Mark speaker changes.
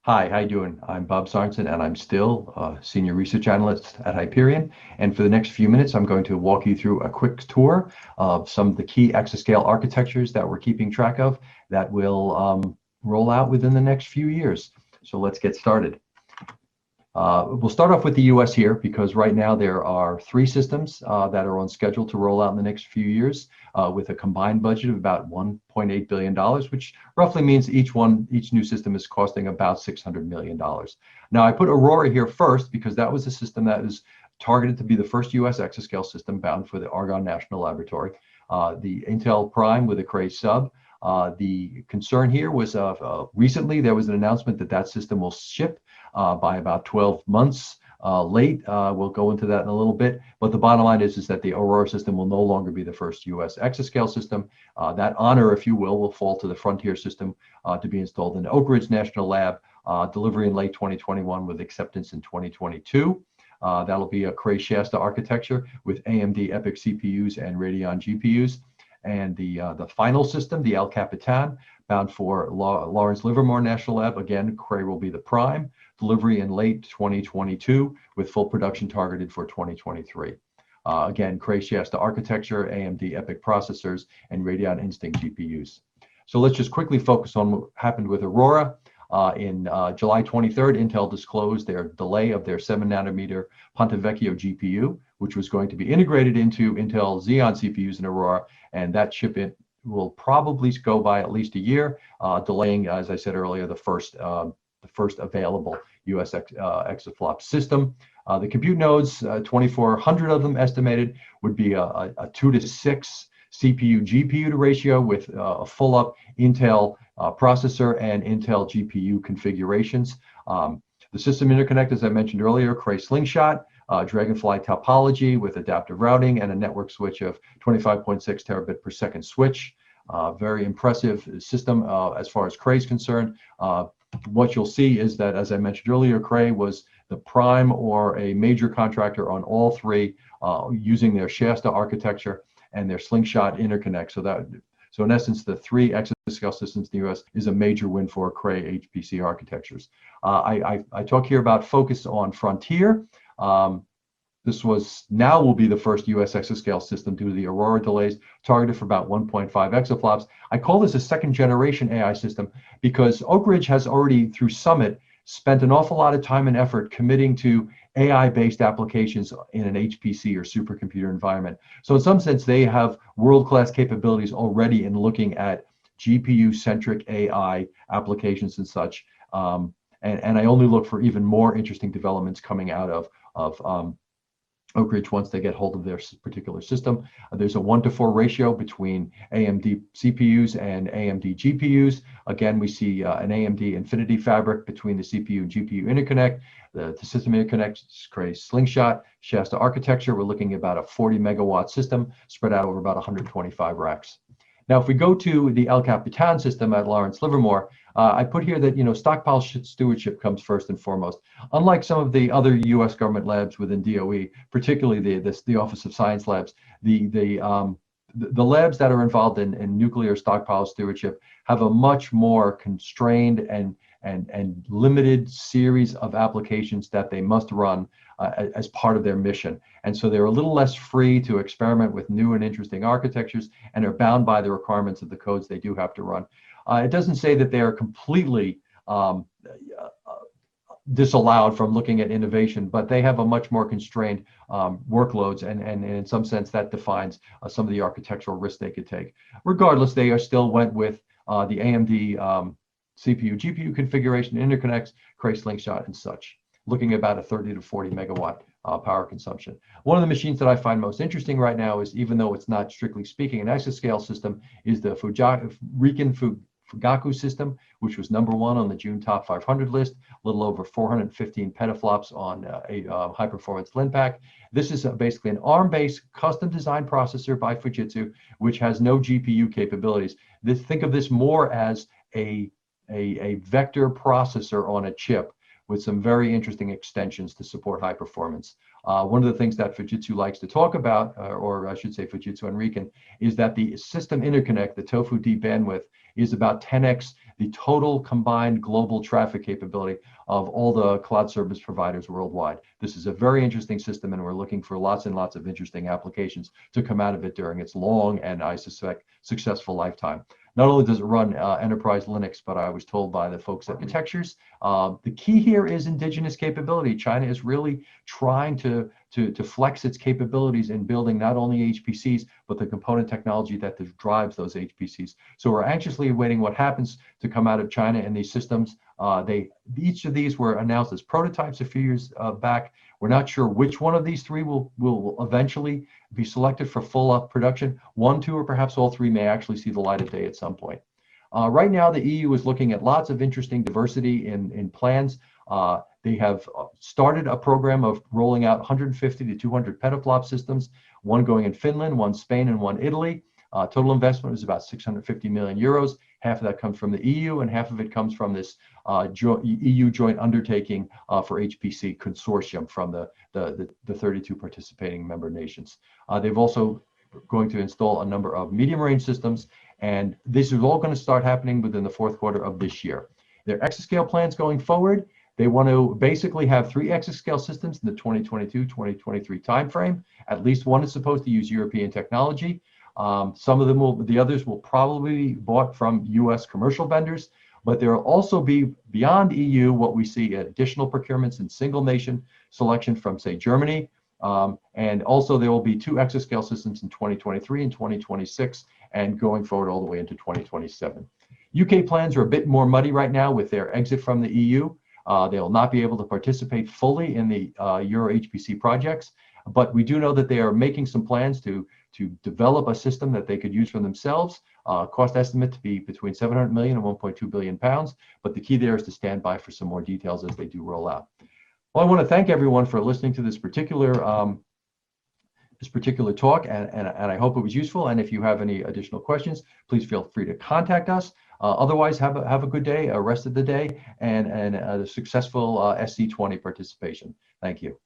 Speaker 1: Hi, how you doing? I'm Bob Sorensen, and I'm still a senior research analyst at Hyperion. And for the next few minutes, I'm going to walk you through a quick tour of some of the key exascale architectures that we're keeping track of that will roll out within the next few years. So let's get started. We'll start off with the US here because right now there are three systems that are on schedule to roll out in the next few years with a combined budget of about $1.8 billion, which roughly means each new system is costing about $600 million. Now I put Aurora here first because that was a system that is targeted to be the first US exascale system bound for the Argonne National Laboratory. The Intel Prime with a Cray sub. The concern here was recently there was an announcement that that system will ship by about 12 months late. We'll go into that in a little bit, but the bottom line is that the Aurora system will no longer be the first US exascale system. That honor, if you will fall to the Frontier system to be installed in Oak Ridge National Lab, delivery in late 2021 with acceptance in 2022. That'll be a Cray Shasta architecture with AMD EPYC CPUs and Radeon GPUs. And the final system, the El Capitan, bound for Lawrence Livermore National Lab. Again, Cray will be the prime. Delivery in late 2022 with full production targeted for 2023. Again, Cray Shasta architecture, AMD EPYC processors, and Radeon Instinct GPUs. So let's just quickly focus on what happened with Aurora. In July 23rd, Intel disclosed their delay of their 7-nanometer Ponte Vecchio GPU, which was going to be integrated into Intel Xeon CPUs in Aurora, and that shipment will probably go by at least a year, delaying, as I said earlier, the first available US exaflop system. The compute nodes, 2,400 of them estimated, would be a 2-to-6 CPU GPU ratio with a full-up Intel processor and Intel GPU configurations. The system interconnect, as I mentioned earlier, Cray Slingshot, Dragonfly topology with adaptive routing and a network switch of 25.6 terabit per second switch. Very impressive system as far as Cray is concerned. What you'll see is that, as I mentioned earlier, Cray was the prime or a major contractor on all three using their Shasta architecture and their Slingshot interconnect. So in essence, the three exascale systems in the US is a major win for Cray HPC architectures. I talk here about focus on Frontier. This will be the first US exascale system due to the Aurora delays, targeted for about 1.5 exaflops. I call this a second generation AI system because Oak Ridge has already, through Summit, spent an awful lot of time and effort committing to AI-based applications in an HPC or supercomputer environment. So in some sense, they have world-class capabilities already in looking at GPU-centric AI applications and such. And I only look for even more interesting developments coming out of Oak Ridge once they get hold of their particular system. There's a 1-to-4 ratio between AMD CPUs and AMD GPUs. Again, we see an AMD Infinity Fabric between the CPU and GPU interconnect. The system interconnect is Cray Slingshot, Shasta architecture. We're looking at about a 40 megawatt system spread out over about 125 racks. Now, if we go to the El Capitan system at Lawrence Livermore, I put here that stockpile stewardship comes first and foremost. Unlike some of the other U.S. government labs within DOE, particularly the Office of Science Labs, the labs that are involved in nuclear stockpile stewardship have a much more constrained and limited series of applications that they must run as part of their mission. And so they're a little less free to experiment with new and interesting architectures and are bound by the requirements of the codes they do have to run. It doesn't say that they are completely disallowed from looking at innovation, but they have a much more constrained workloads, and in some sense that defines some of the architectural risks they could take. Regardless, they still went with the AMD CPU, GPU configuration, interconnects, Cray Slingshot, and such, looking at about a 30 to 40 megawatt power consumption. One of the machines that I find most interesting right now is, even though it's not strictly speaking an exascale system, is the Riken Fugaku system, which was #1 on the June top 500 list, a little over 415 petaflops on a high-performance LinPack. This is basically an ARM-based custom-designed processor by Fujitsu, which has no GPU capabilities. Think of this more as a vector processor on a chip with some very interesting extensions to support high performance. One of the things that Fujitsu likes to talk about, or I should say Fujitsu and Riken, is that the system interconnect, the TOFU D bandwidth, is about 10x the total combined global traffic capability of all the cloud service providers worldwide. This is a very interesting system, and we're looking for lots and lots of interesting applications to come out of it during its long and, I suspect, successful lifetime. Not only does it run enterprise Linux, but I was told by the folks at Architectures, the key here is indigenous capability. China is really trying to flex its capabilities in building not only HPCs, but the component technology that drives those HPCs. So we're anxiously awaiting what happens to come out of China in these systems. Each of these were announced as prototypes a few years back. We're not sure which one of these three will eventually be selected for full production. One, two, or perhaps all three may actually see the light of day at some point. Right now, the EU is looking at lots of interesting diversity in plans. They have started a program of rolling out 150 to 200 petaflop systems, one going in Finland, one Spain, and one Italy. Total investment is about 650 million euros. Half of that comes from the EU, and half of it comes from this EU joint undertaking for HPC consortium from the 32 participating member nations. They've also going to install a number of medium-range systems, and this is all going to start happening within the fourth quarter of this year. Their exascale plans going forward, they want to basically have 3 exascale systems in the 2022-2023 timeframe. At least one is supposed to use European technology. Some of them the others will probably be bought from US commercial vendors, but there will also be, beyond EU, what we see additional procurements in single nation selection from, say, Germany. And also there will be 2 exascale systems in 2023 and 2026, and going forward all the way into 2027. UK plans are a bit more muddy right now with their exit from the EU. They will not be able to participate fully in the Euro HPC projects, but we do know that they are making some plans to develop a system that they could use for themselves. Cost estimate to be between 700 million and 1.2 billion pounds, but the key there is to stand by for some more details as they do roll out. Well, I want to thank everyone for listening to this particular talk, and I hope it was useful. And if you have any additional questions, please feel free to contact us. Otherwise, have a good day, a rest of the day, and a successful SC20 participation. Thank you.